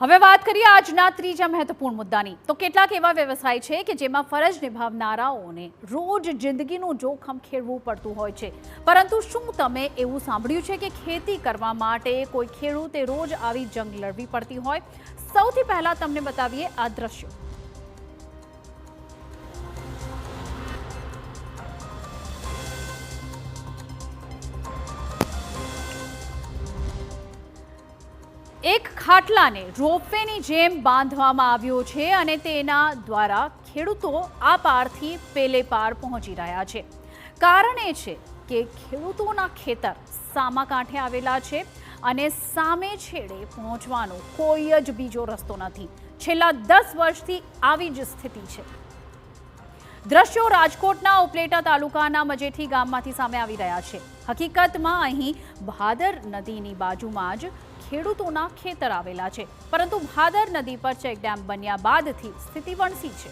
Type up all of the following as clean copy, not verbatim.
હવે વાત કરીએ આજના ત્રીજા મહત્વપૂર્ણ મુદ્દાની તો કેટલાક એવા વ્યવસાય છે કે જેમાં ફરજ નિભાવનારાઓને રોજ જિંદગીનું જોખમ ખેડવું પડતું હોય છે, પરંતુ શું તમે એવું સાંભળ્યું છે કે ખેતી કરવા માટે કોઈ ખેડૂતે રોજ આવી જંગ લડવી પડતી હોય? સૌથી પહેલા તમને બતાવીએ આ દ્રશ્યો। એક ખાટલાને રોપવેની જેમ બાંધવામાં આવ્યો છે અને તેના દ્વારા ખેડૂતો આ પારથી પેલે પાર પહોંચી રહ્યા છે। કારણ એ છે કે ખેડૂતોના ખેતર સામા કાંઠે આવેલા છે અને સામે છેડે પહોંચવાનો કોઈ જ બીજો રસ્તો નથી। છેલ્લા 10 વર્ષથી આવી જ સ્થિતિ છે। દ્રશ્યો રાજકોટના ઉપલેટા તાલુકાના મજેઠી ગામમાંથી સામે આવી રહ્યા છે। હકીકતમાં અહીં ભાદર નદીની બાજુમાં જ ખેડૂતોના ખેતર આવેલા છે, પરંતુ ભાદર નદી પર ચેકડેમ બન્યા બાદથી સ્થિતિ વણસી છે।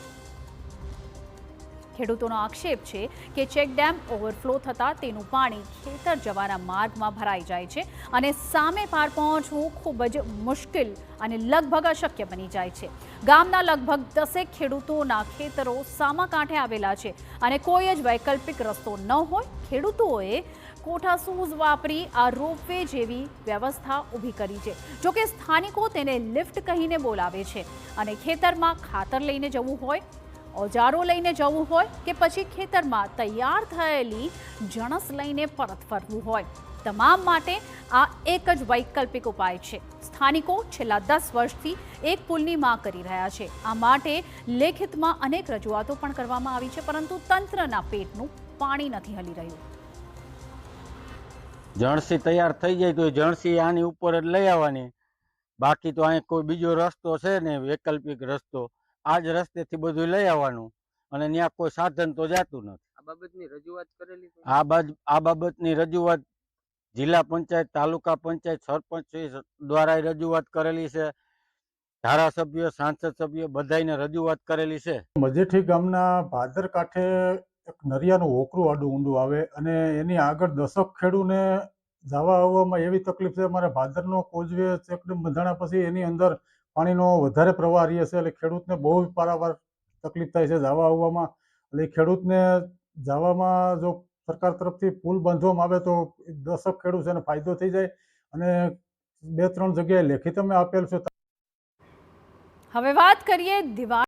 ખેડૂતોનો આક્ષેપ છે કે ચેકડેમ ઓવરફ્લો થતાં તેનું પાણી ખેતર જવાના માર્ગમાં ભરાઈ જાય છે અને સામે પાર પહોંચવું ખૂબ જ મુશ્કેલ અને લગભગ અશક્ય બની જાય છે। ગામના લગભગ 10 ખેડૂતોના ખેતરો સામા કાંઠે આવેલા છે અને કોઈ જ વૈકલ્પિક રસ્તો ન હોય ખેડૂતોએ કોઠા શૂઝ વાપરી આ રોપવે જેવી વ્યવસ્થા ઊભી કરી છે। જોકે સ્થાનિકો તેને લિફ્ટ કહીને બોલાવે છે અને ખેતરમાં ખાતર લઈને જવું હોય, ઓજારો લઈને જવું હોય કે પછી ખેતરમાં તૈયાર થયેલી જણસ લઈને પરત ફરવું હોય, તમામ માટે આ એક જ વૈકલ્પિક ઉપાય છે। સ્થાનિકો છેલ્લા 10 વર્ષથી એક પુલની માંગ કરી રહ્યા છે। આ માટે લેખિતમાં અનેક રજૂઆતો પણ કરવામાં આવી છે, પરંતુ તંત્રના પેટનું પાણી નથી હલી રહ્યું। જણસી તૈયાર થઈ જાય તો જણસી આની ઉપર જ લઈ આવવાની, બાકી તો અહીં કોઈ બીજો રસ્તો છે ને વૈકલ્પિક રસ્તો, આ જ રસ્તેથી બધું લઈ આવવાનું અને ત્યાં કોઈ સાધન તો જતું નથી। આ બાબતની રજૂઆત કરેલી છે? આ બાબતની રજૂઆત જિલ્લા પંચાયત, તાલુકા પંચાયત, સરપંચ દ્વારા રજૂઆત કરેલી છે। ધારાસભ્ય, સાંસદ સભ્ય બધાને રજૂઆત કરેલી છે। મજેઠી ગામના ભાદર કાંઠે એક નરિયાનું ઓકરું આડું ઊંડું આવે અને એની આગળ 10 ખેડૂને જવા આવવામાં એવી તકલીફ છે। અમારે ભાદરનો કોઝવે ચેકડેમ બંધાણા પછી એની અંદર પાણીનો વધારે પ્રવાહ રહે છે, એટલે ખેડૂતને બહુ પારાવાર તકલીફ થાય છે જવા આવવામાં। એટલે ખેડૂતને જવામાં જો સરકાર તરફથી પુલ બાંધવામાં આવે તો 10 ખેડૂત છે એને ફાયદો થઈ જાય અને 2-3 જગ્યાએ લેખિત અમે આપેલ છે। હવે વાત કરીએ દિવાળી